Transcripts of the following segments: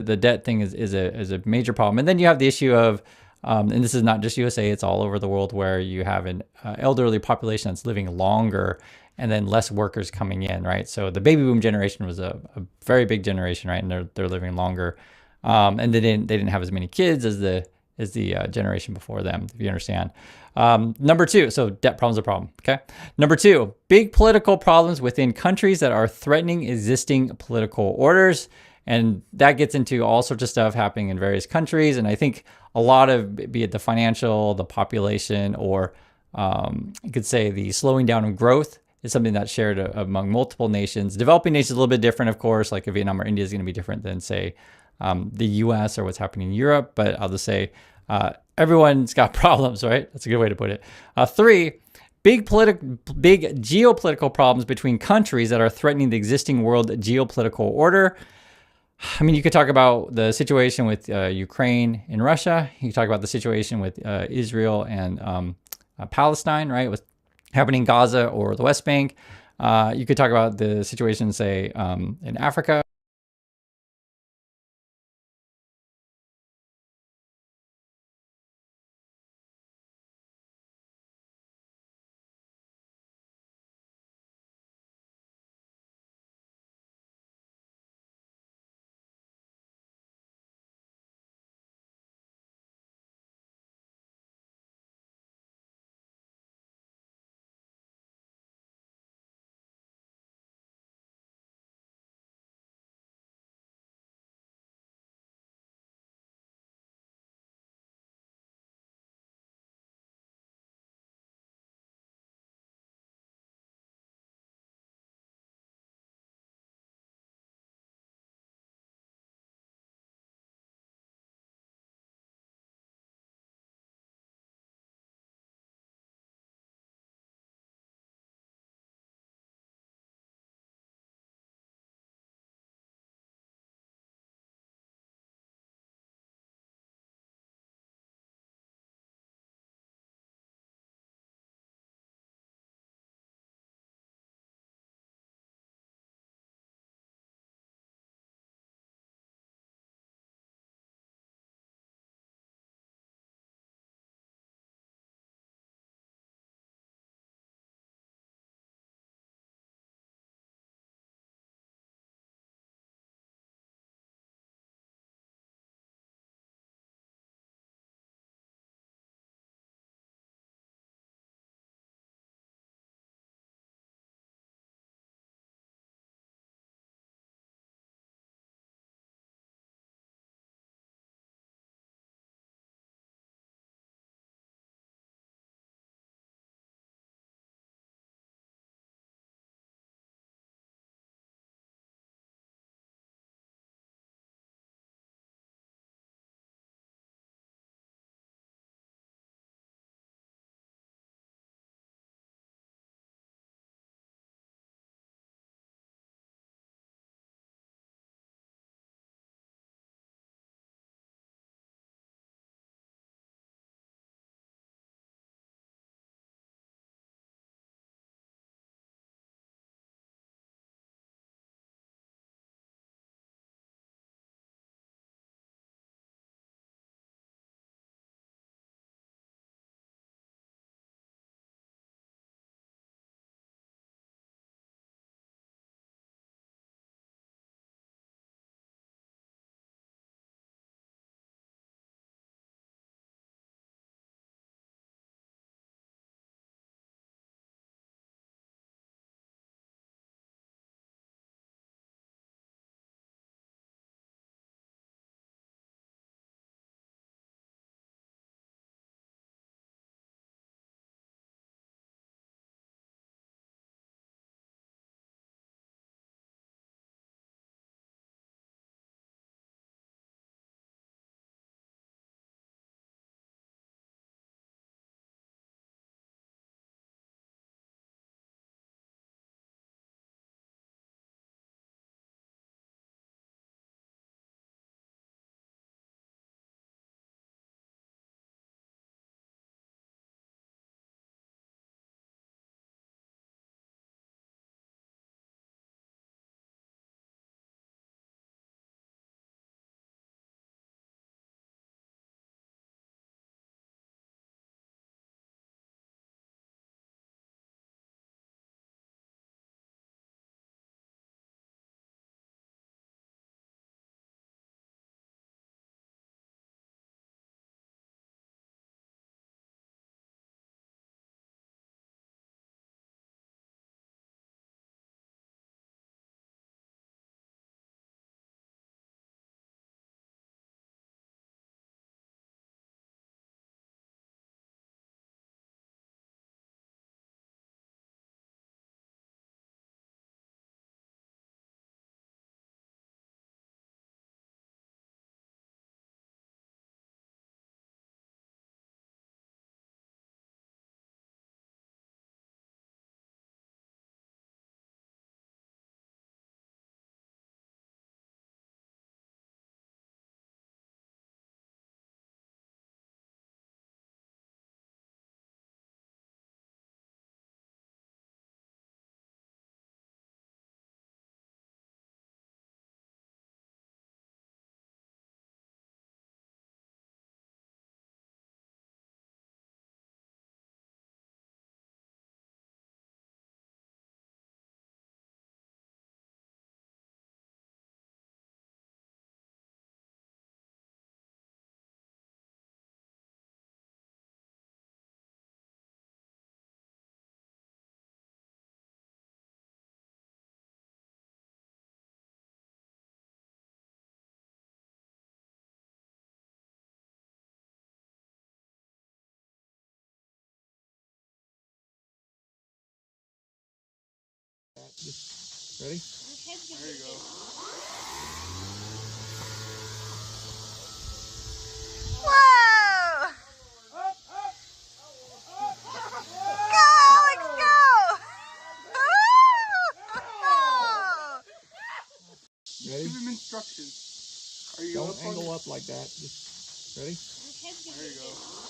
the debt thing is a major problem. And then you have the issue of, and this is not just USA, it's all over the world, where you have an elderly population that's living longer and then less workers coming in, right? So the baby boom generation was a very big generation, right? And they're living longer. And they didn't have as many kids as the generation before them, if you understand. Number two, so debt problem's a problem, okay? Number two, big political problems within countries that are threatening existing political orders. And that gets into all sorts of stuff happening in various countries. And I think a lot of, be it the financial, the population, or you could say the slowing down of growth, is something that's shared among multiple nations. Developing nations is a little bit different, of course, like Vietnam or India is going to be different than, say, the US or what's happening in Europe. But I'll just say everyone's got problems, right? That's a good way to put it. Three, big geopolitical problems between countries that are threatening the existing world geopolitical order. I mean, you could talk about the situation with Ukraine and Russia. You could talk about the situation with Israel and Palestine, right? With happening in Gaza or the West Bank. You could talk about the situation, say, in Africa. Ready? There you go. Whoa! Go, Alex, go! Ready? Give him instructions. Are you Don't up angle on... up like that. Just ready? There you go.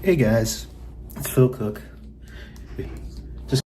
Hey guys, it's Phil Cook. Just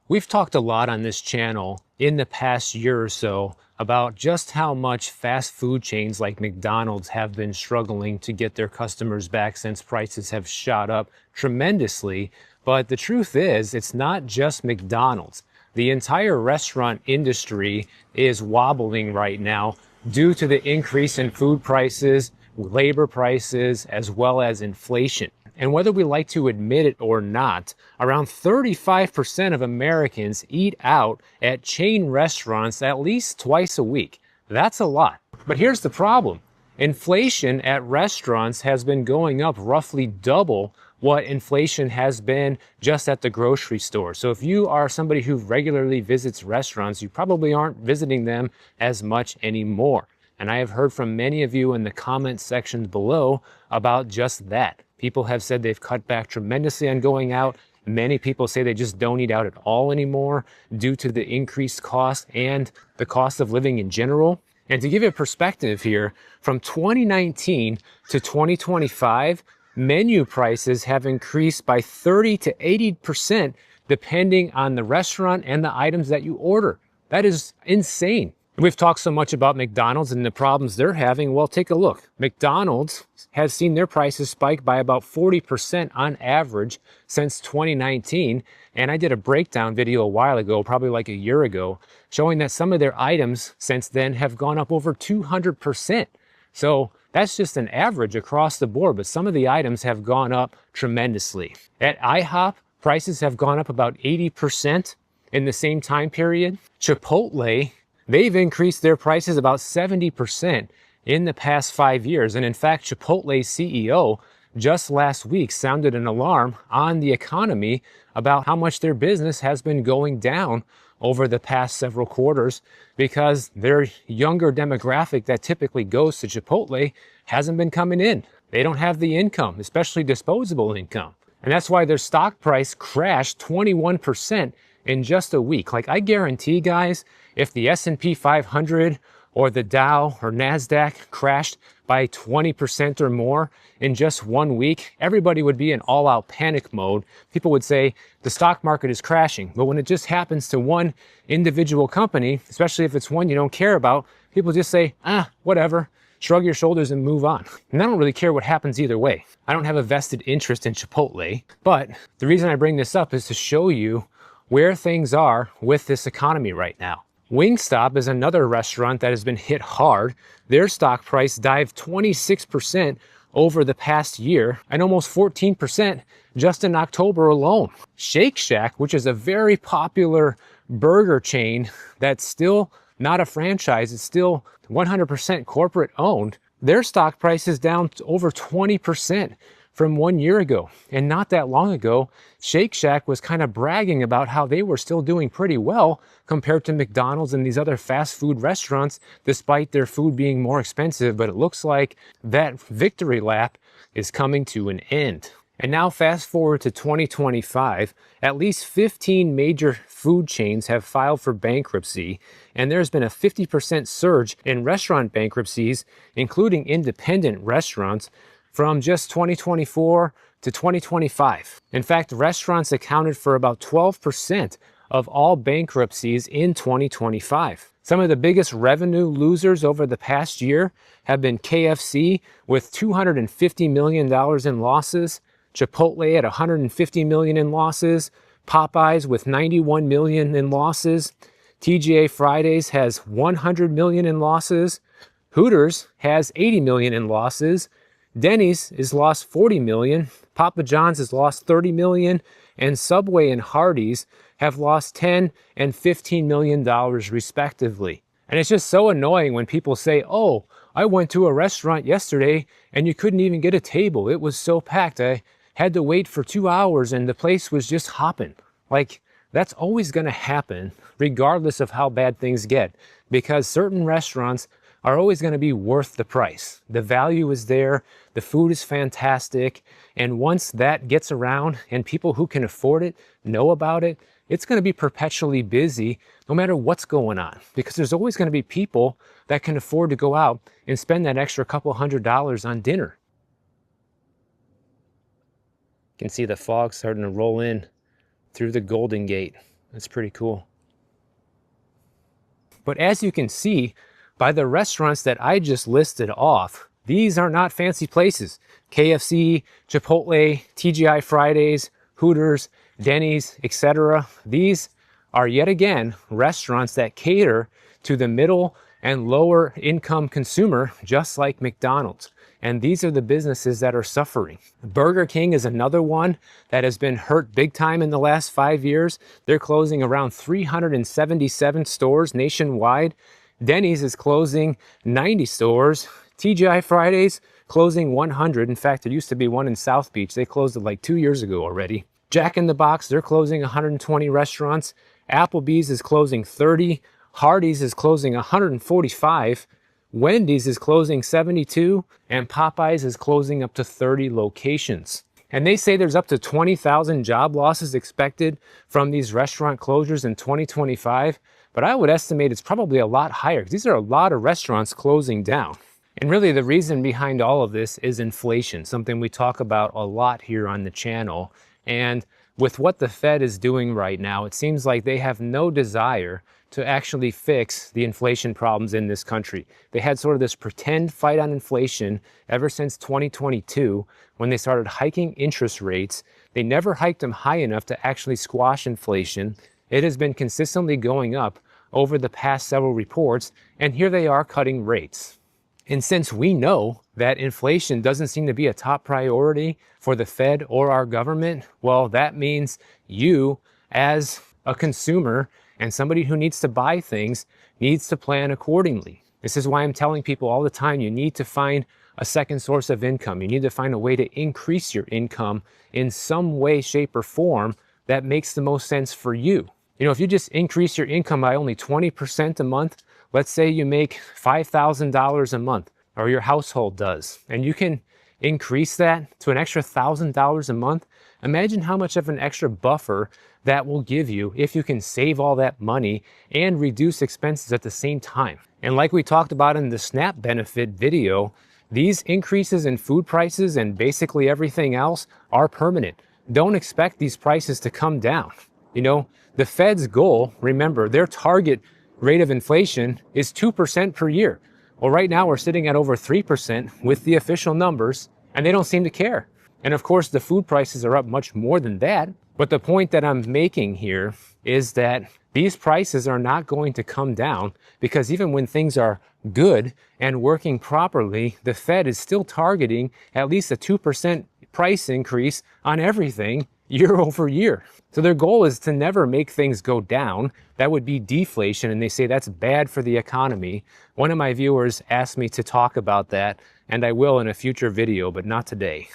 We've talked a lot on this channel in the past year or so about just how much fast food chains like McDonald's have been struggling to get their customers back since prices have shot up tremendously But the truth is, it's not just McDonald's. The entire restaurant industry is wobbling right now due to the increase in food prices, labor prices, as well as inflation. And whether we like to admit it or not, around 35% of Americans eat out at chain restaurants at least twice a week. That's a lot. But here's the problem. Inflation at restaurants has been going up roughly double what inflation has been just at the grocery store. So if you are somebody who regularly visits restaurants, you probably aren't visiting them as much anymore. And I have heard from many of you in the comment sections below about just that. People have said they've cut back tremendously on going out. Many people say they just don't eat out at all anymore due to the increased cost and the cost of living in general. And to give you a perspective here, from 2019 to 2025, menu prices have increased by 30 to 80% depending on the restaurant and the items that you order. That is insane. We've talked so much about McDonald's and the problems they're having. Well, take a look. McDonald's has seen their prices spike by about 40% on average since 2019. And I did a breakdown video a while ago, probably like a year ago, showing that some of their items since then have gone up over 200%. So that's just an average across the board, but some of the items have gone up tremendously. At IHOP, prices have gone up about 80% in the same time period. Chipotle, they've increased their prices about 70% in the past 5 years. And in fact, Chipotle's CEO just last week sounded an alarm on the economy about how much their business has been going down over the past several quarters because their younger demographic that typically goes to Chipotle hasn't been coming in. They don't have the income, especially disposable income. And that's why their stock price crashed 21% in just a week. Like, I guarantee, guys, if the S&P 500 or the Dow or NASDAQ crashed by 20% or more in just 1 week, everybody would be in all-out panic mode. People would say the stock market is crashing. But when it just happens to one individual company, especially if it's one you don't care about, people just say, whatever, shrug your shoulders and move on. And I don't really care what happens either way. I don't have a vested interest in Chipotle. But the reason I bring this up is to show you where things are with this economy right now. Wingstop is another restaurant that has been hit hard. Their stock price dived 26% over the past year and almost 14% just in October alone. Shake Shack, which is a very popular burger chain that's still not a franchise, it's still 100% corporate owned, their stock price is down to over 20% from 1 year ago. And not that long ago, Shake Shack was kind of bragging about how they were still doing pretty well compared to McDonald's and these other fast food restaurants, despite their food being more expensive. But it looks like that victory lap is coming to an end. And now fast forward to 2025, at least 15 major food chains have filed for bankruptcy, and there's been a 50% surge in restaurant bankruptcies, including independent restaurants, from just 2024 to 2025. In fact, restaurants accounted for about 12% of all bankruptcies in 2025. Some of the biggest revenue losers over the past year have been KFC with $250 million in losses, Chipotle at $150 million in losses, Popeyes with $91 million in losses, TGI Fridays has $100 million in losses, Hooters has $80 million in losses, Denny's has lost $40 million, Papa John's has lost $30 million, and Subway and Hardee's have lost $10 and $15 million respectively. And it's just so annoying when people say, oh, I went to a restaurant yesterday and you couldn't even get a table. It was so packed. I had to wait for 2 hours and the place was just hopping. Like, that's always going to happen regardless of how bad things get, because certain restaurants are always going to be worth the price. The value is there, the food is fantastic, and once that gets around and people who can afford it know about it, it's going to be perpetually busy no matter what's going on, because there's always going to be people that can afford to go out and spend that extra couple $100 on dinner. You can see the fog starting to roll in through the Golden Gate. That's pretty cool. But as you can see, by the restaurants that I just listed off, these are not fancy places. KFC, Chipotle, TGI Fridays, Hooters, Denny's, etc. These are yet again restaurants that cater to the middle and lower income consumer, just like McDonald's. And these are the businesses that are suffering. Burger King is another one that has been hurt big time in the last 5 years. They're closing around 377 stores nationwide. Denny's is closing 90 stores. TGI Fridays closing 100. In fact, there used to be one in South Beach. They closed it like 2 years ago already. Jack in the Box, they're closing 120 restaurants. Applebee's is closing 30. Hardee's is closing 145. Wendy's is closing 72, and Popeyes is closing up to 30 locations. And they say there's up to 20,000 job losses expected from these restaurant closures in 2025, but I would estimate it's probably a lot higher because these are a lot of restaurants closing down. And really the reason behind all of this is inflation, something we talk about a lot here on the channel. And with what the Fed is doing right now, it seems like they have no desire to actually fix the inflation problems in this country. They had sort of this pretend fight on inflation ever since 2022 when they started hiking interest rates. They never hiked them high enough to actually squash inflation. It has been consistently going up over the past several reports, and here they are cutting rates. And since we know that inflation doesn't seem to be a top priority for the Fed or our government, well, that means you as a consumer and somebody who needs to buy things needs to plan accordingly. This is why I'm telling people all the time, you need to find a second source of income. You need to find a way to increase your income in some way, shape, or form that makes the most sense for you. You know, if you just increase your income by only 20% a month, let's say you make $5,000 a month, or your household does, and you can increase that to an extra $1,000 a month. Imagine how much of an extra buffer that will give you if you can save all that money and reduce expenses at the same time. And like we talked about in the SNAP benefit video, these increases in food prices and basically everything else are permanent. Don't expect these prices to come down. You know, the Fed's goal, remember, their target rate of inflation is 2% per year. Well, right now we're sitting at over 3% with the official numbers, and they don't seem to care. And of course, the food prices are up much more than that. But the point that I'm making here is that these prices are not going to come down because even when things are good and working properly, the Fed is still targeting at least a 2% price increase on everything year over year. So their goal is to never make things go down. That would be deflation, and they say that's bad for the economy. One of my viewers asked me to talk about that, and I will in a future video, but not today.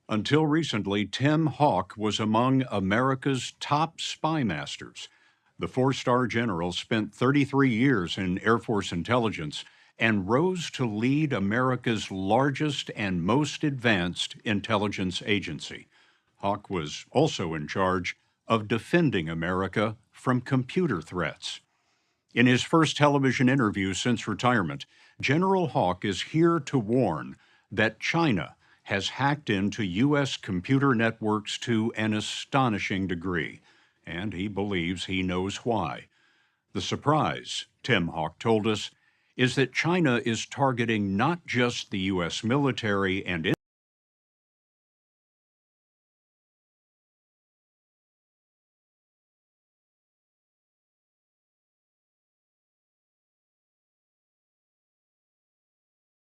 Until recently, Tim Hawk was among America's top spy masters. The four-star general spent 33 years in Air Force intelligence and rose to lead America's largest and most advanced intelligence agency. Hawk was also in charge of defending America from computer threats. In his first television interview since retirement, General Hawk is here to warn that China has hacked into U.S. computer networks to an astonishing degree, and he believes he knows why. The surprise, Tim Hawk told us, is that China is targeting not just the U.S. military and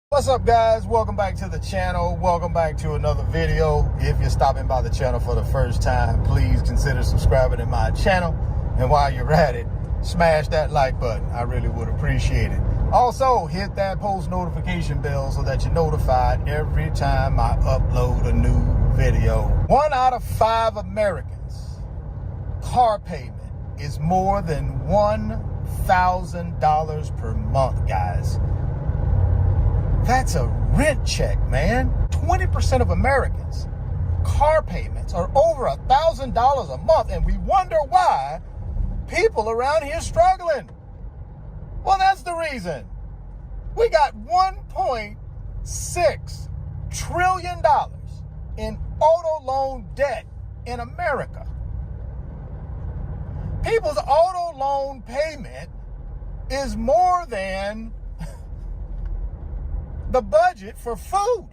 What's up, guys? Welcome back to the channel. Welcome back to another video. If you're stopping by the channel for the first time, please consider subscribing to my channel. And while you're at it, smash that like button. I really would appreciate it. Also, hit that post notification bell so that you're notified every time I upload a new video. 1 out of 5 Americans' car payment is more than $1,000 per month, guys. That's a rent check, man. 20% of Americans' car payments are over $1,000 a month, and we wonder why people around here struggling. Well, that's the reason. We got $1.6 trillion in auto loan debt in America. People's auto loan payment is more than the budget for food.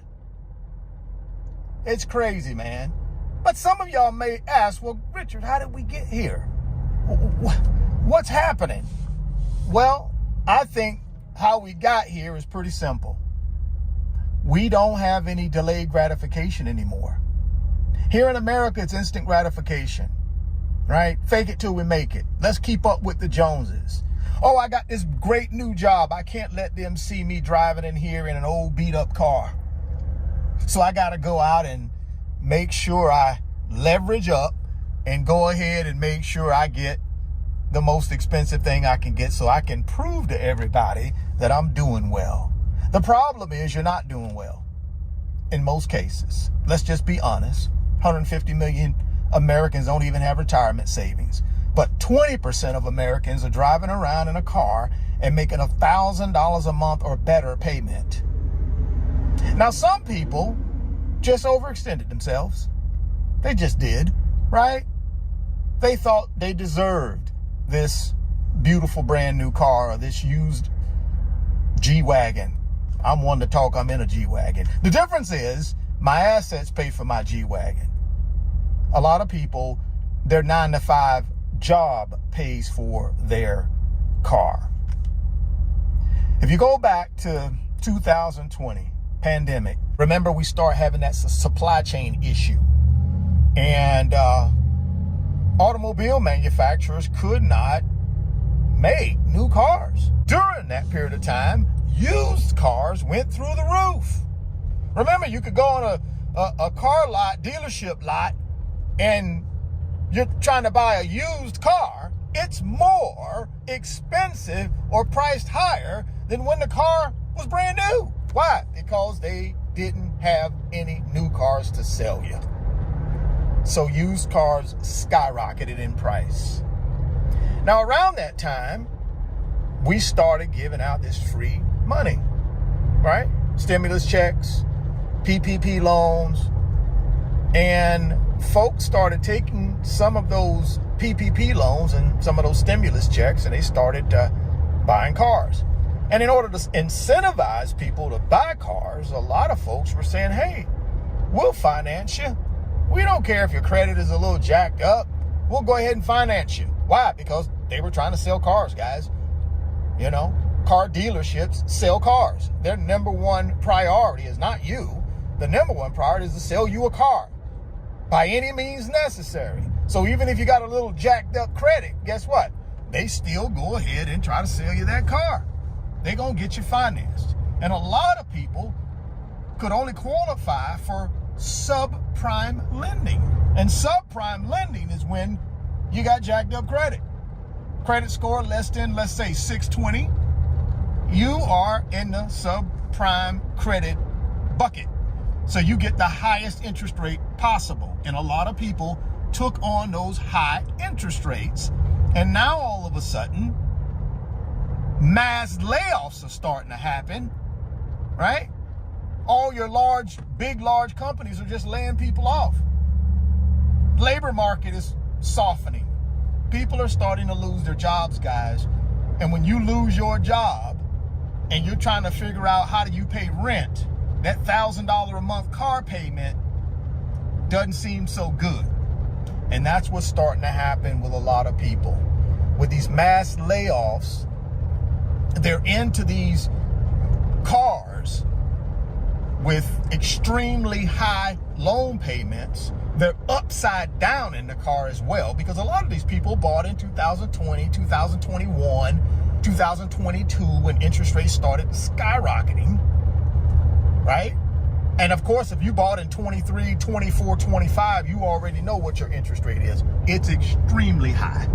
It's crazy, man. But some of y'all may ask, well, Richard, how did we get here? What's happening? Well, I think how we got here is pretty simple. We don't have any delayed gratification anymore. Here in America, it's instant gratification, right? Fake it till we make it. Let's keep up with the Joneses. Oh, I got this great new job. I can't let them see me driving in here in an old beat up car. So I got to go out and make sure I leverage up and go ahead and make sure I get the most expensive thing I can get so I can prove to everybody that I'm doing well. The problem is you're not doing well in most cases. Let's just be honest. 150 million Americans don't even have retirement savings. But 20% of Americans are driving around in a car and making $1,000 a month or better payment. Now, some people just overextended themselves. They just did, right? They thought they deserved this beautiful brand new car or this used G-Wagon. I'm one to talk, I'm in a G-Wagon. The difference is my assets pay for my G-Wagon. A lot of people, their 9-to-5 job pays for their car. If you go back to 2020, pandemic, remember we start having that supply chain issue. And automobile manufacturers could not make new cars. During that period of time, used cars went through the roof. Remember, you could go on a car lot, dealership lot, and you're trying to buy a used car, it's more expensive or priced higher than when the car was brand new. Why? Because they didn't have any new cars to sell you. So used cars skyrocketed in price. Now, around that time, we started giving out this free money, right? Stimulus checks, PPP loans, and folks started taking some of those PPP loans and some of those stimulus checks, and they started buying cars. And in order to incentivize people to buy cars, a lot of folks were saying, hey, we'll finance you. We don't care if your credit is a little jacked up. We'll go ahead and finance you. Why? Because they were trying to sell cars, guys. You know, car dealerships sell cars. Their number one priority is not you. The number one priority is to sell you a car by any means necessary. So even if you got a little jacked up credit, guess what? They still go ahead and try to sell you that car. They're going to get you financed. And a lot of people could only qualify for subprime lending. And subprime lending is when you got jacked up credit. Credit score less than, let's say, 620. You are in the subprime credit bucket. So you get the highest interest rate possible. And a lot of people took on those high interest rates. And now all of a sudden, mass layoffs are starting to happen, right? All your large companies are just laying people off. Labor market is softening. People are starting to lose their jobs, guys. And when you lose your job and you're trying to figure out how do you pay rent, that $1,000 a month car payment doesn't seem so good. And that's what's starting to happen with a lot of people. With these mass layoffs, they're into these cars with extremely high loan payments. They're upside down in the car as well, because a lot of these people bought in 2020, 2021, 2022 when interest rates started skyrocketing, right? And of course, if you bought in 23, 24, 25, you already know what your interest rate is. It's extremely high.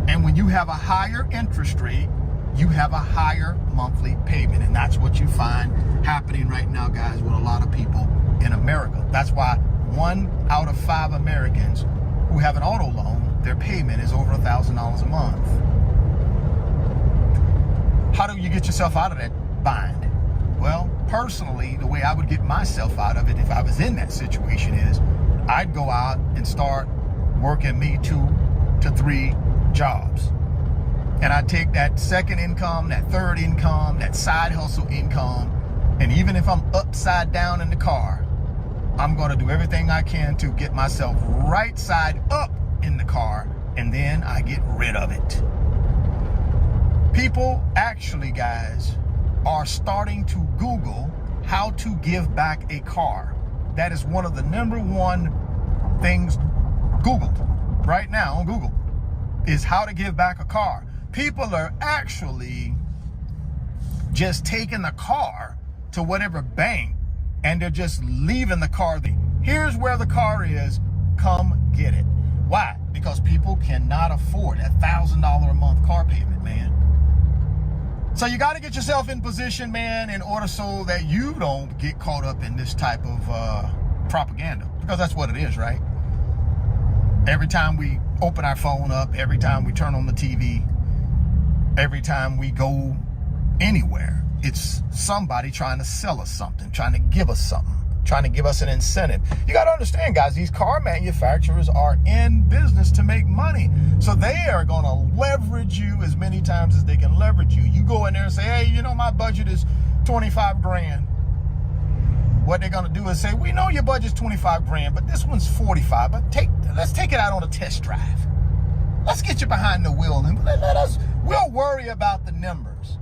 And when you have a higher interest rate, you have a higher monthly payment. And that's what you find happening right now, guys, with a lot of people in America. That's why 1 out of 5 Americans who have an auto loan, their payment is over $1,000 a month. How do you get yourself out of that bind? Well, personally, the way I would get myself out of it if I was in that situation is I'd go out and start working me 2 to 3 jobs. And I take that second income, that third income, that side hustle income, and even if I'm upside down in the car, I'm gonna do everything I can to get myself right side up in the car, and then I get rid of it. People actually, guys, are starting to Google how to give back a car. That is one of the #1 things Googled right now on Google, is how to give back a car. People are actually just taking the car to whatever bank and they're just leaving the car there. Here's where the car is, come get it. Why? Because people cannot afford that $1,000 a month car payment, man. So you got to get yourself in position, man, in order so that you don't get caught up in this type of propaganda, because that's what it is, right? Every time we open our phone up, every time we turn on the TV, every time we go anywhere, it's somebody trying to sell us something, trying to give us something, trying to give us an incentive. You got to understand, guys, these car manufacturers are in business to make money. So they are going to leverage you as many times as they can leverage you. You go in there and say, hey, you know, my budget is 25 grand. What they're going to do is say, we know your budget's 25 grand, but this one's 45. But let's take it out on a test drive. Let's get you behind the wheel and we'll worry about the numbers.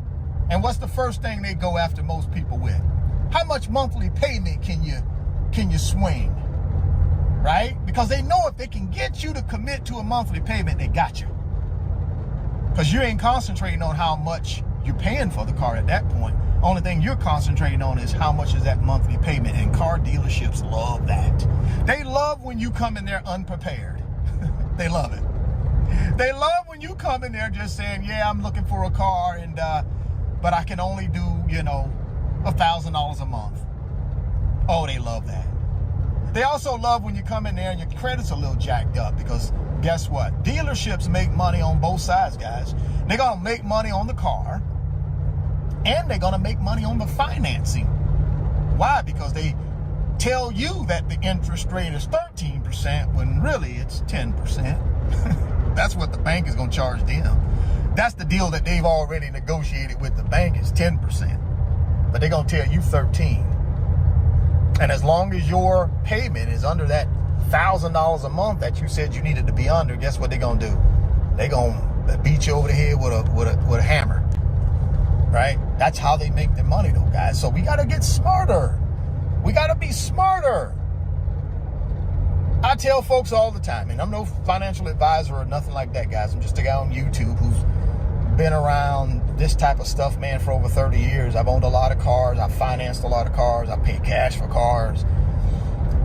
And what's the first thing they go after most people with? How much monthly payment can you swing? Right? Because they know if they can get you to commit to a monthly payment, they got you. Because you ain't concentrating on how much you're paying for the car at that point. Only thing you're concentrating on is how much is that monthly payment. And car dealerships love that. They love when you come in there unprepared. They love it. They love when you come in there just saying, yeah, I'm looking for a car, and but I can only do, you know, $1,000 a month. Oh, they love that. They also love when you come in there and your credit's a little jacked up, because guess what? Dealerships make money on both sides, guys. They're gonna make money on the car, and they're gonna make money on the financing. Why? Because they tell you that the interest rate is 13% when really it's 10%. That's what the bank is going to charge them. That's the deal that they've already negotiated with the bank, is 10%. But they're going to tell you 13. And as long as your payment is under that $1,000 a month that you said you needed to be under, guess what they're going to do? They're going to beat you over the head with a hammer. Right? That's how they make their money, though, guys. So we got to get smarter. We got to be smarter. I tell folks all the time, and I'm no financial advisor or nothing like that, guys. I'm just a guy on YouTube who's been around this type of stuff, man, for over 30 years. I've owned a lot of cars. I've financed a lot of cars. I pay cash for cars.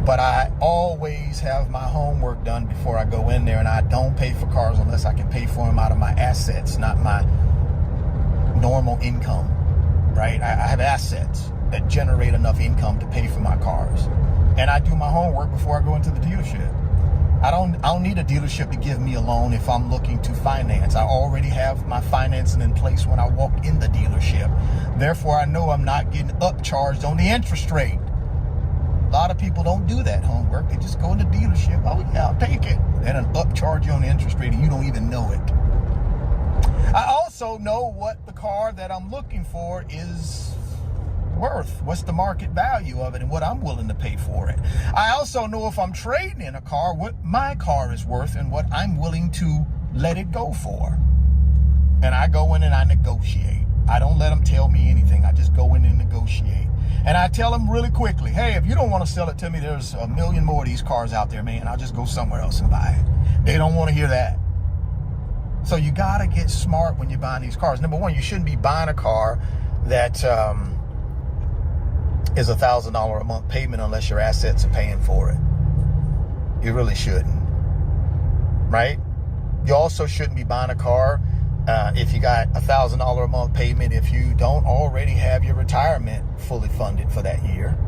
But I always have my homework done before I go in there, and I don't pay for cars unless I can pay for them out of my assets, not my normal income, right? I have assets that generate enough income to pay for my cars. And I do my homework before I go into the dealership. I don't need a dealership to give me a loan if I'm looking to finance. I already have my financing in place when I walk in the dealership. Therefore, I know I'm not getting upcharged on the interest rate. A lot of people don't do that homework. They just go in the dealership. Oh yeah, I'll take it. Then an upcharge you on the interest rate and you don't even know it. I also know what the car that I'm looking for is worth. What's the market value of it and what I'm willing to pay for it. I also know if I'm trading in a car, what my car is worth and what I'm willing to let it go for. And I go in and I negotiate. I don't let them tell me anything. I just go in and negotiate. And I tell them really quickly, hey, if you don't want to sell it to me, there's a million more of these cars out there, man. I'll just go somewhere else and buy it. They don't want to hear that. So you got to get smart when you're buying these cars. Number one, you shouldn't be buying a car that is $1,000 a month payment unless your assets are paying for it. You really shouldn't, right? You also shouldn't be buying a car if you got $1,000 a month payment if you don't already have your retirement fully funded for that year,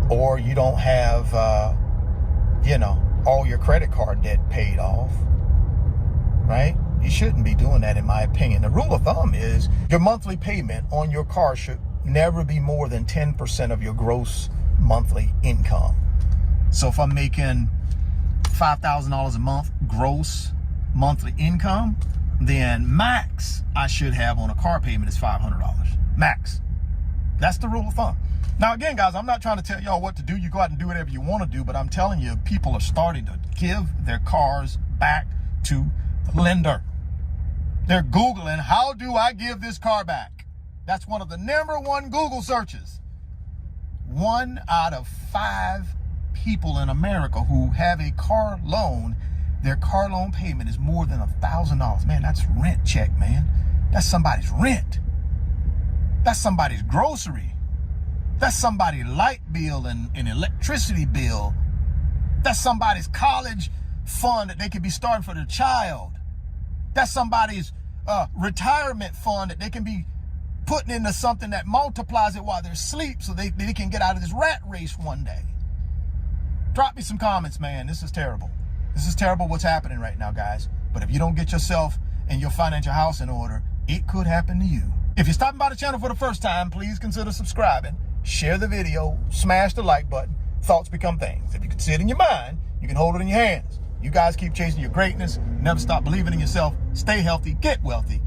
or you don't have, all your credit card debt paid off, right? You shouldn't be doing that, in my opinion. The rule of thumb is your monthly payment on your car should never be more than 10% of your gross monthly income. So if I'm making $5,000 a month gross monthly income, then max I should have on a car payment is $500. Max. That's the rule of thumb. Now, again, guys, I'm not trying to tell y'all what to do. You go out and do whatever you want to do, but I'm telling you, people are starting to give their cars back to the lender. They're Googling, how do I give this car back? That's one of the #1 Google searches. 1 out of 5 people in America who have a car loan, their car loan payment is more than $1,000. Man, that's rent check, man. That's somebody's rent. That's somebody's grocery. That's somebody's light bill and electricity bill. That's somebody's college fund that they could be starting for their child. That's somebody's retirement fund that they can be putting into something that multiplies it while they're asleep so they can get out of this rat race one day. Drop me some comments, man. This is terrible. This is terrible what's happening right now, guys. But if you don't get yourself and your financial house in order, it could happen to you. If you're stopping by the channel for the first time, please consider subscribing. Share the video, smash the like button. Thoughts become things. If you can see it in your mind, you can hold it in your hands. You guys keep chasing your greatness. Never stop believing in yourself. Stay healthy, get wealthy.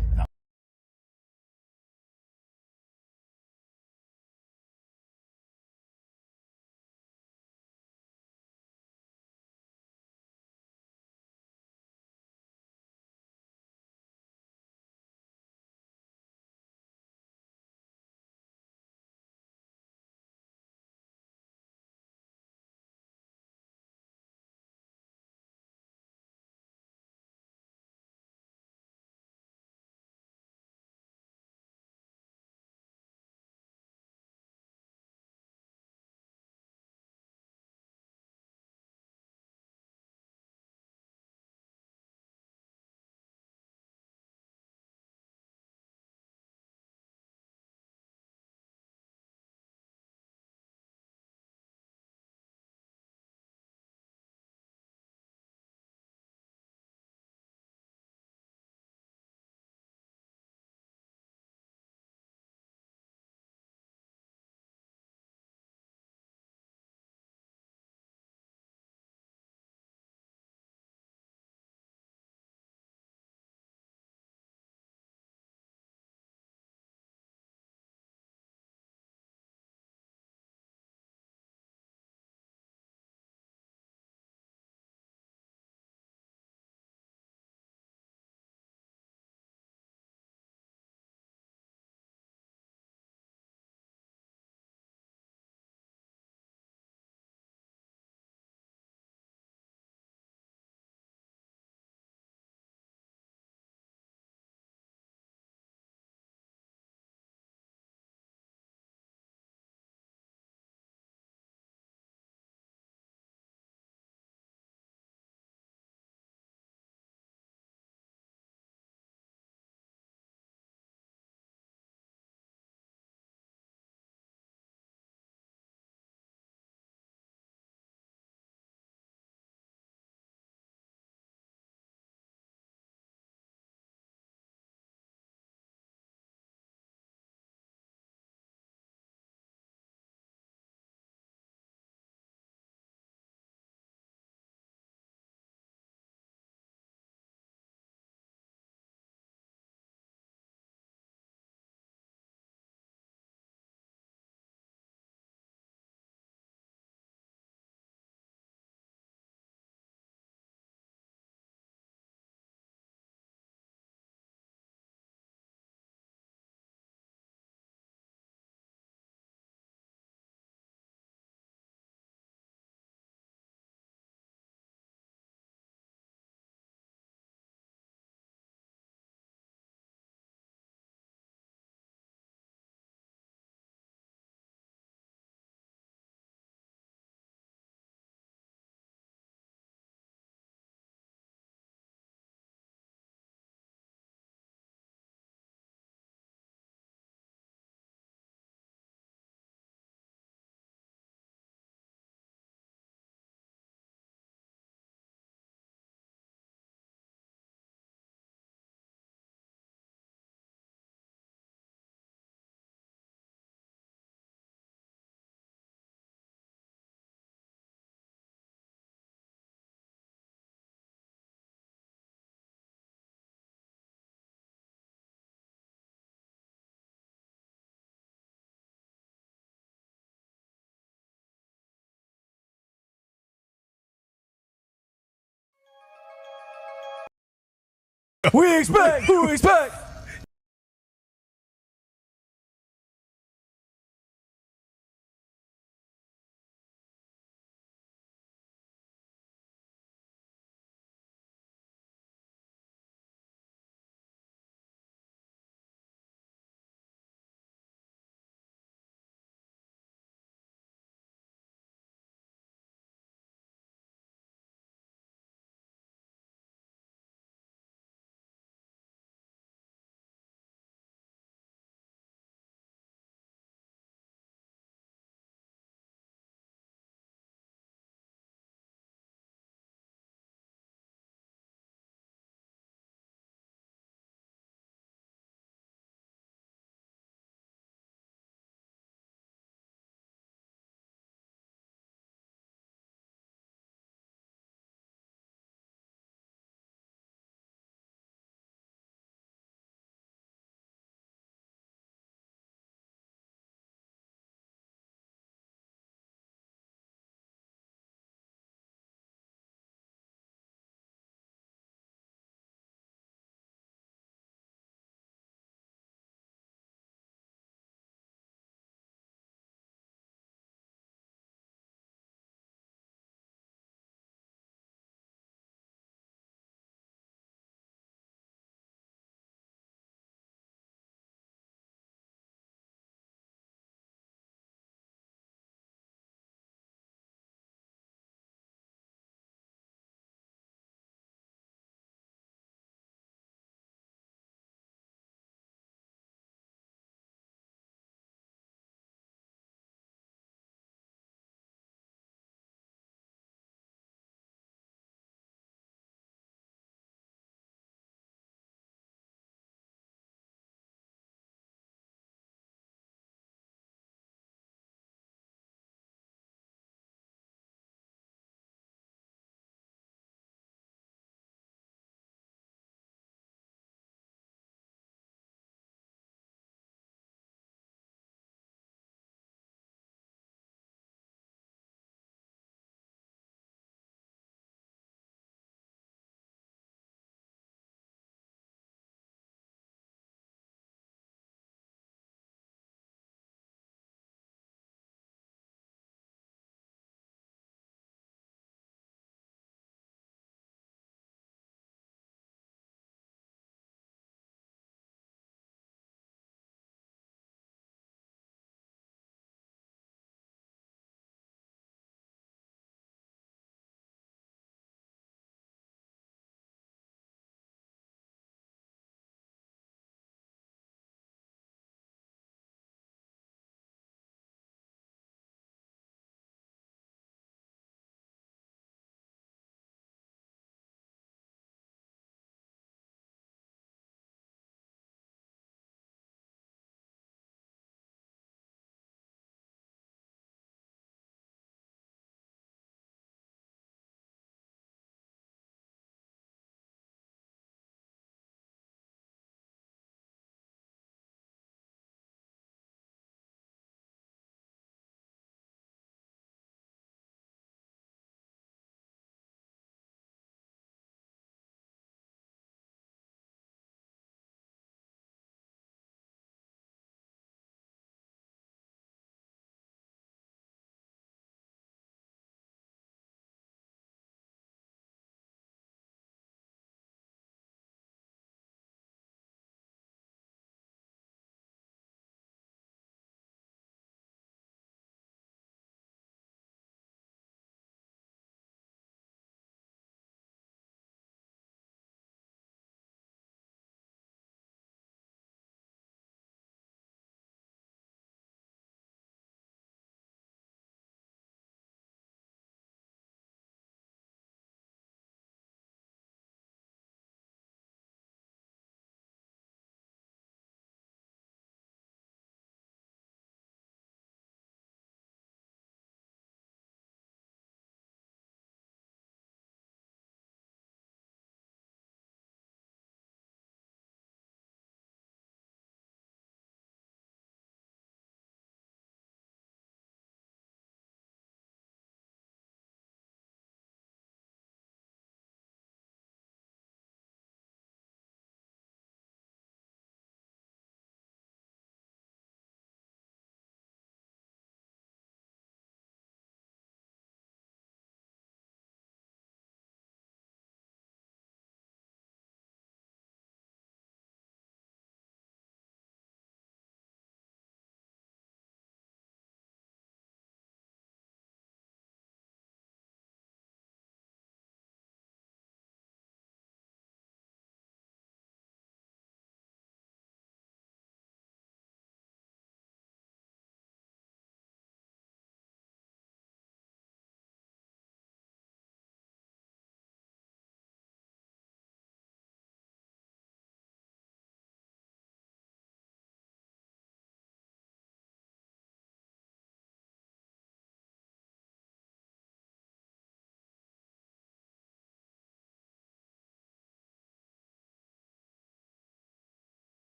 We expect, who expect?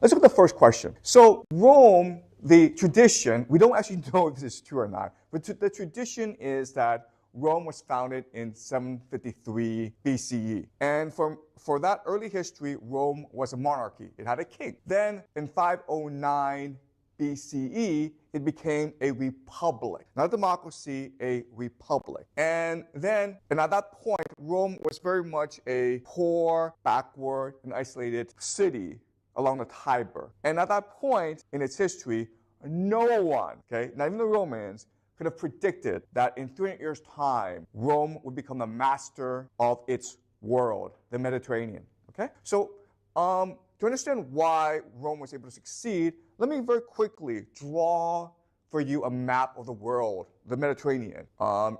let's look at the first question. So Rome, the tradition, we don't actually know if this is true or not, but the tradition is that Rome was founded in 753 BCE. And for that early history, Rome was a monarchy. It had a king. Then in 509 BCE, it became a republic. Not a democracy, a republic. And at that point, Rome was very much a poor, backward, and isolated city along the Tiber. And at that point in its history, no one, okay, not even the Romans, could have predicted that in 300 years' time, Rome would become the master of its world, the Mediterranean. Okay? So, to understand why Rome was able to succeed, let me very quickly draw for you a map of the world, the Mediterranean,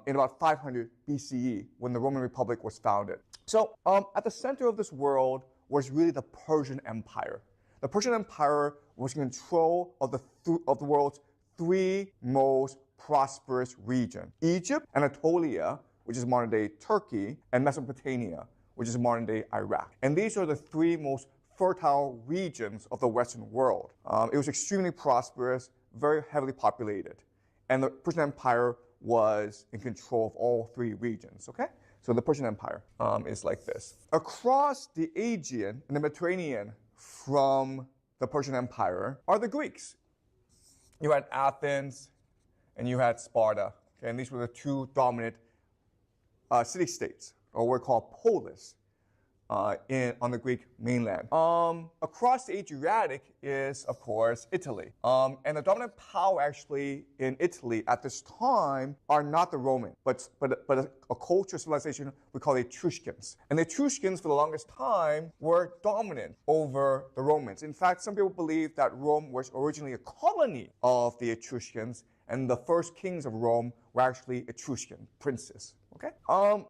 in about 500 BCE when the Roman Republic was founded. So, at the center of this world was really the Persian Empire. The Persian Empire was in control of the world's three most prosperous regions: Egypt, Anatolia, which is modern-day Turkey, and Mesopotamia, which is modern-day Iraq. And these are the three most fertile regions of the Western world. It was extremely prosperous, very heavily populated. And the Persian Empire was in control of all three regions, okay? So the Persian Empire is like this. Across the Aegean and the Mediterranean from the Persian Empire are the Greeks. You had Athens and you had Sparta, okay? And these were the two dominant city-states, or what we call polis, on the Greek mainland. Across the Adriatic is, of course, Italy. And the dominant power actually in Italy at this time are not the Romans, but a culture civilization we call the Etruscans. And the Etruscans, for the longest time, were dominant over the Romans. In fact, some people believe that Rome was originally a colony of the Etruscans, and the first kings of Rome were actually Etruscan princes. Okay?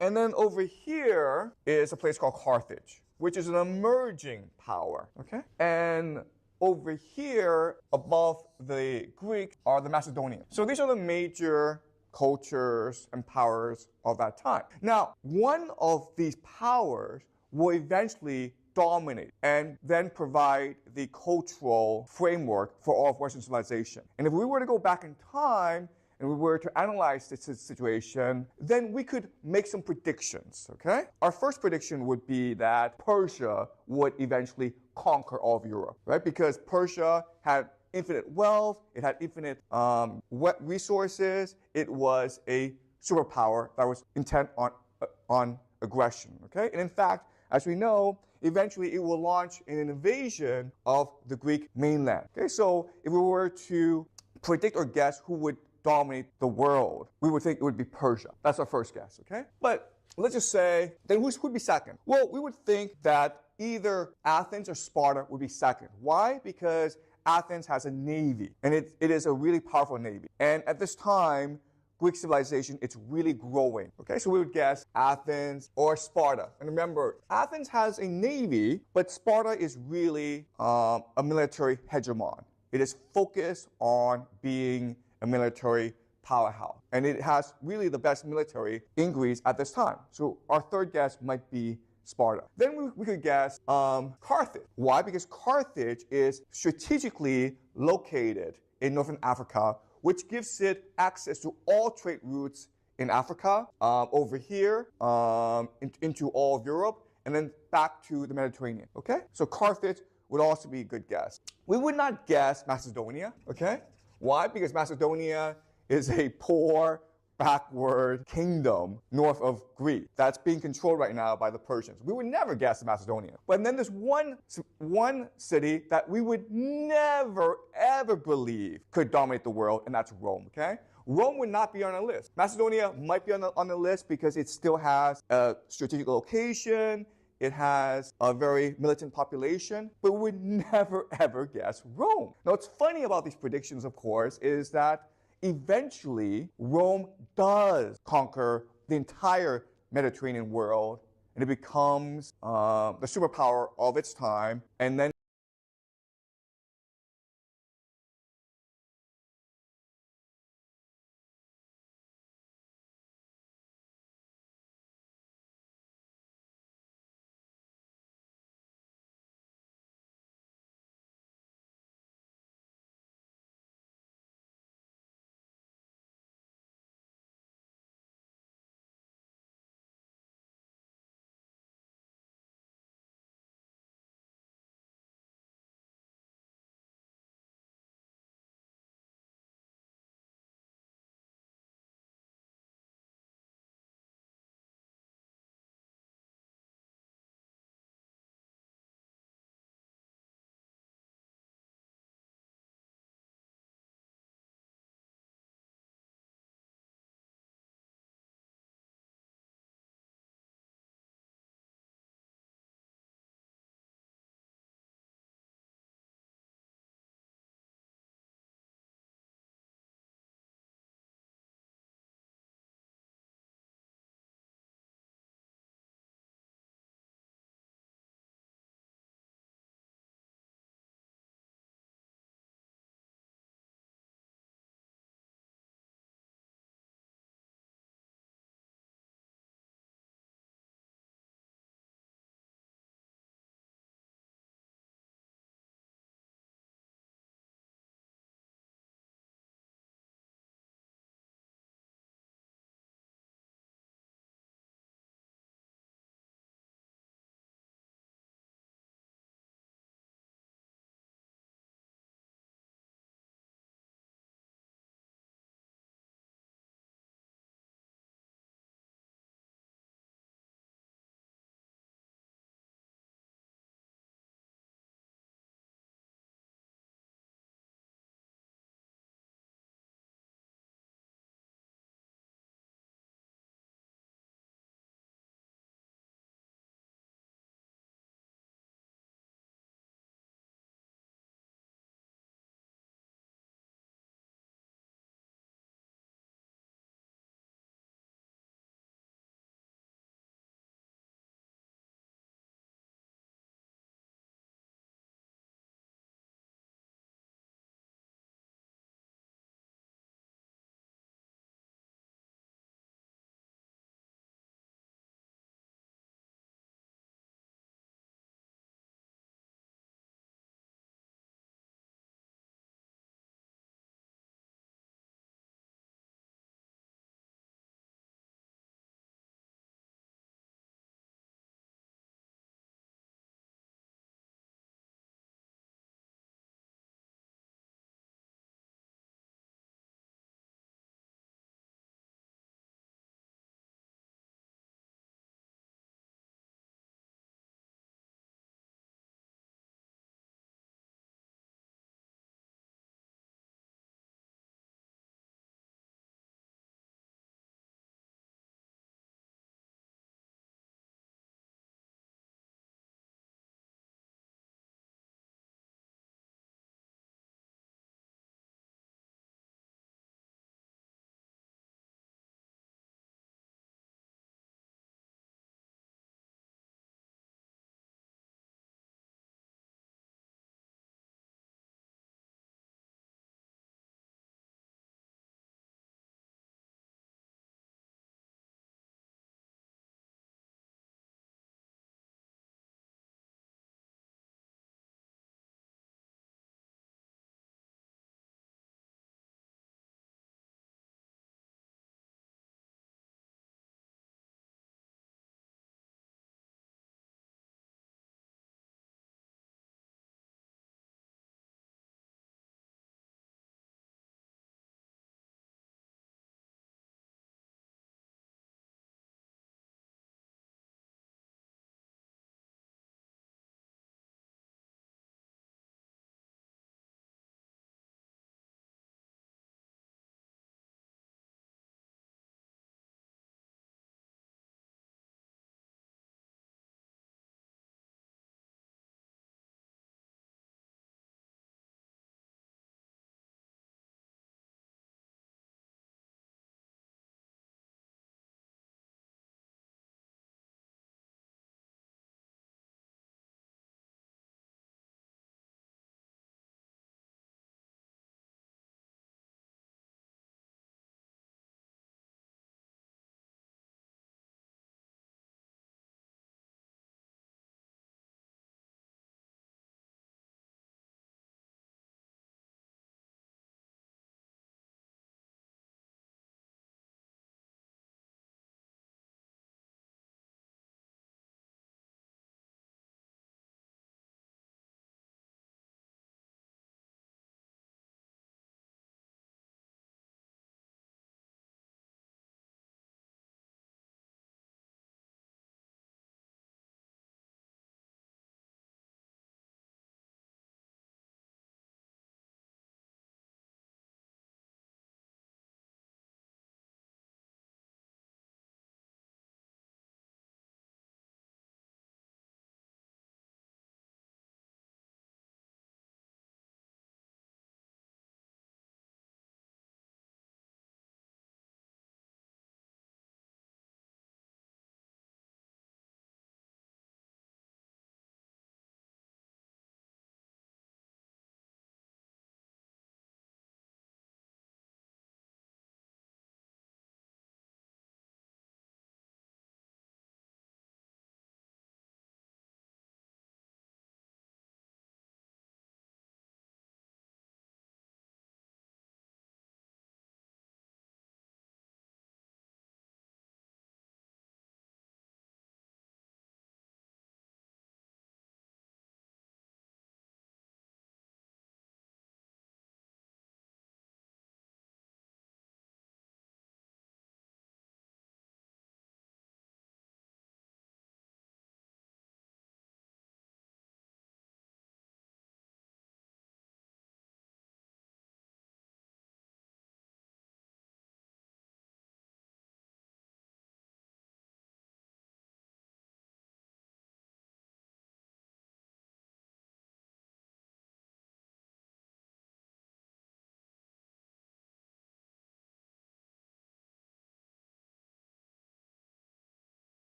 And then over here is a place called Carthage, which is an emerging power. Okay? And over here, above the Greek, are the Macedonians. So these are the major cultures and powers of that time. Now, one of these powers will eventually dominate and then provide the cultural framework for all of Western civilization. And if we were to go back in time and we were to analyze this situation, then we could make some predictions, okay? Our first prediction would be that Persia would eventually conquer all of Europe, right? Because Persia had infinite wealth, it had infinite resources, it was a superpower that was intent on aggression, okay? And in fact, as we know, eventually it will launch an invasion of the Greek mainland. Okay, so if we were to predict or guess who would dominate the world, we would think it would be Persia. That's our first guess, okay? But let's just say, then who'd be second? Well, we would think that either Athens or Sparta would be second. Why? Because Athens has a navy, and it is a really powerful navy. And at this time, Greek civilization, it's really growing. Okay, so we would guess Athens or Sparta. And remember, Athens has a navy, but Sparta is really a military hegemon. It is focused on being a military powerhouse. And it has really the best military in Greece at this time. So our third guess might be Sparta. Then we could guess Carthage. Why? Because Carthage is strategically located in northern Africa, which gives it access to all trade routes in Africa, over here, into all of Europe, and then back to the Mediterranean, okay? So Carthage would also be a good guess. We would not guess Macedonia, okay? Why? Because Macedonia is a poor, backward kingdom north of Greece that's being controlled right now by the Persians. We would never guess Macedonia. But then there's one city that we would never, ever believe could dominate the world, and that's Rome, okay? Rome would not be on the list. Macedonia might be on the list because it still has a strategic location, it has a very militant population, but we would never, ever guess Rome. Now, what's funny about these predictions, of course, is that eventually, Rome does conquer the entire Mediterranean world, and it becomes the superpower of its time, and then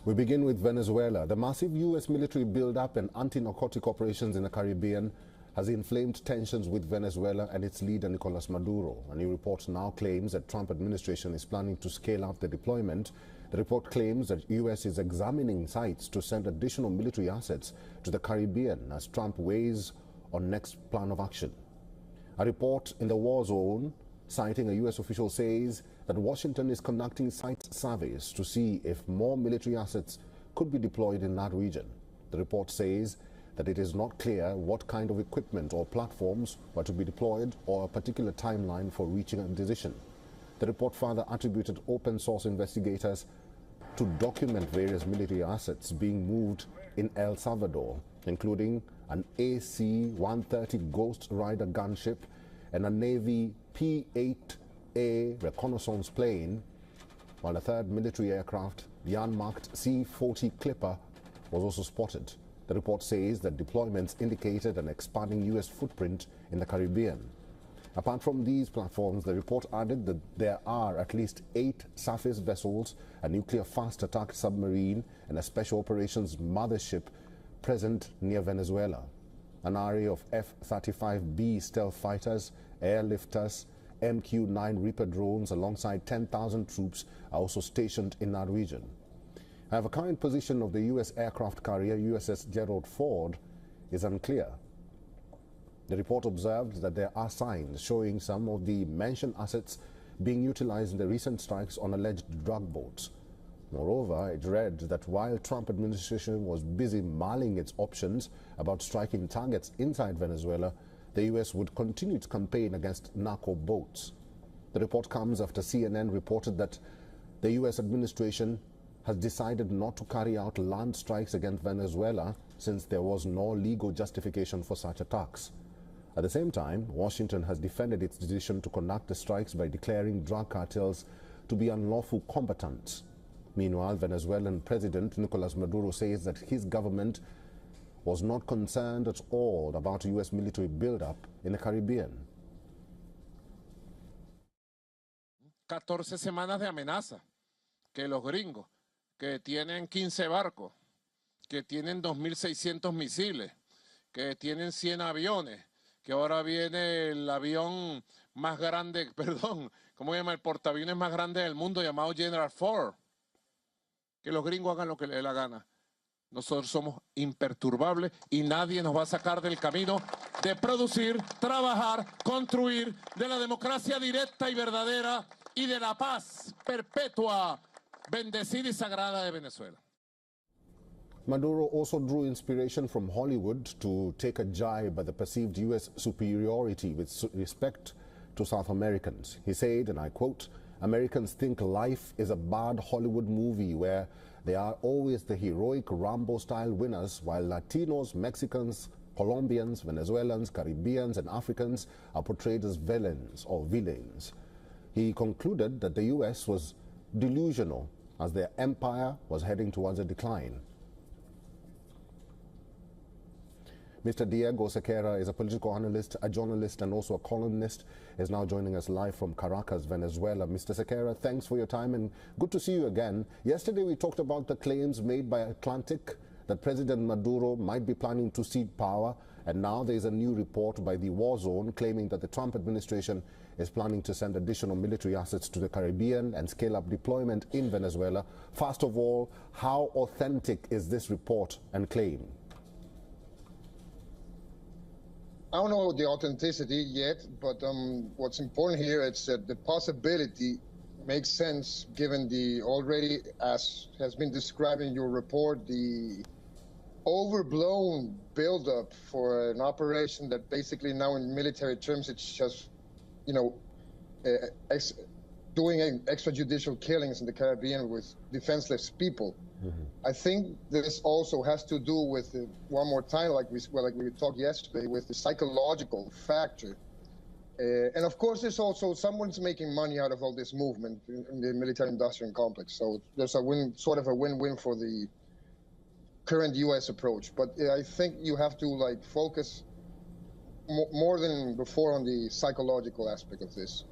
We begin with Venezuela. The massive U.S. military buildup and anti-narcotic operations in the Caribbean has inflamed tensions with Venezuela and its leader, Nicolas Maduro. A new report now claims that Trump administration is planning to scale up the deployment. The report claims that U.S. is examining sites to send additional military assets to the Caribbean as Trump weighs on next plan of action. A report in the war zone, citing a U.S. official, says that Washington is conducting site surveys to see if more military assets could be deployed in that region. The report says that it is not clear what kind of equipment or platforms were to be deployed or a particular timeline for reaching a decision. The report further attributed open source investigators to document various military assets being moved in El Salvador, including an AC-130 Ghost Rider gunship and a Navy P-8A reconnaissance plane, while a third military aircraft, the unmarked C-40 Clipper, was also spotted. The report says that deployments indicated an expanding U.S. footprint in the Caribbean. Apart from these platforms, the report added that there are at least 8 surface vessels, a nuclear fast attack submarine, and a special operations mothership present near Venezuela. An array of F-35B stealth fighters, airlifters, MQ-9 Reaper drones alongside 10,000 troops are also stationed in that region. However, current position of the U.S. aircraft carrier USS Gerald Ford is unclear. The report observed that there are signs showing some of the mentioned assets being utilized in the recent strikes on alleged drug boats. Moreover, it read that while Trump administration was busy mulling its options about striking targets inside Venezuela, the U.S. would continue its campaign against narco boats. The report comes after CNN reported that the U.S. administration has decided not to carry out land strikes against Venezuela since there was no legal justification for such attacks. At the same time, Washington has defended its decision to conduct the strikes by declaring drug cartels to be unlawful combatants. Meanwhile, Venezuelan President Nicolas Maduro says that his government was not concerned at all about U.S. military buildup in the Caribbean. 14 semanas de amenaza, que los gringos, que tienen 15 barcos, que tienen 2.600 misiles, que tienen 100 aviones, que ahora viene el avión más grande, perdón, ¿cómo se llama? El portaaviones más grande del mundo llamado General Ford. Que los gringos hagan lo que les dé la gana. Nosotros somos imperturbables y nadie nos va a sacar del camino de producir, trabajar, construir, de la democracia directa y verdadera y de la paz perpetua, bendecida y sagrada de Venezuela. Maduro also drew inspiration from Hollywood to take a jibe at the perceived U.S. superiority with respect to South Americans. He said, and I quote, "Americans think life is a bad Hollywood movie where they are always the heroic Rambo-style winners, while Latinos, Mexicans, Colombians, Venezuelans, Caribbeans, and Africans are portrayed as villains or villains." He concluded that the U.S. was delusional as their empire was heading towards a decline. Mr. Diego Sequeira is a political analyst, a journalist, and also a columnist. Is now joining us live from Caracas, Venezuela. Mr. Sequeira, thanks for your time and good to see you again. Yesterday we talked about the claims made by Atlantic that President Maduro might be planning to cede power, and now there is a new report by the War Zone claiming that the Trump administration is planning to send additional military assets to the Caribbean and scale up deployment in Venezuela. First of all, how authentic is this report and claim? I don't know the authenticity yet, but what's important here is that the possibility makes sense given the already, as has been described in your report, the overblown buildup for an operation that basically now in military terms it's just, you know, doing extrajudicial killings in the Caribbean with defenseless people. I think this also has to do with, one more time, like we talked yesterday, with the psychological factor. And of course, there's also someone's making money out of all this movement in the military-industrial complex. So there's a sort of a win-win for the current U.S. approach. But I think you have to focus more than before on the psychological aspect of this.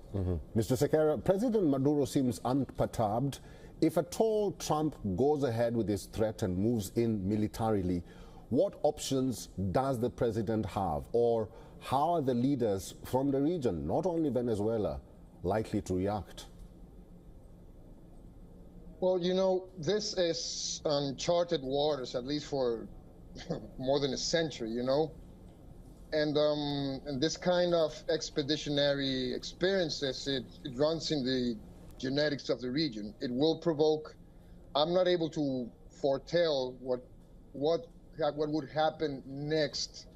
Mr. Sequeira, President Maduro seems unperturbed If at all Trump goes ahead with his threat and moves in militarily, what options does the president have? Or how are the leaders from the region, not only Venezuela, likely to react? Well, you know, this is uncharted waters, at least for more than a century, you know? And this kind of expeditionary experiences, it runs in the genetics of the region. It will provoke, I'm not able to foretell what would happen next,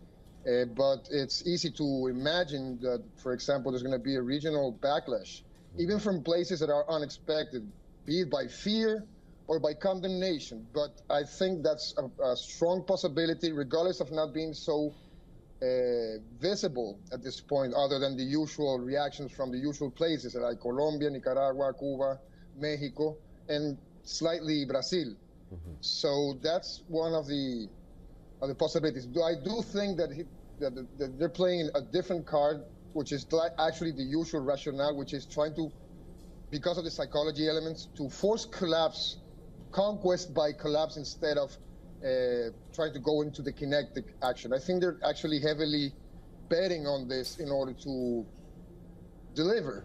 but it's easy to imagine that, for example, there's going to be a regional backlash, even from places that are unexpected, be it by fear or by condemnation. But I think that's a strong possibility, regardless of not being so visible at this point, other than the usual reactions from the usual places like Colombia, Nicaragua, Cuba, Mexico, and slightly Brazil. So that's one of the possibilities. I do think that that they're playing a different card, which is actually the usual rationale, which is trying to, because of the psychology elements, to force collapse, conquest by collapse, instead of trying to go into the kinetic action. I think they're actually heavily betting on this in order to deliver.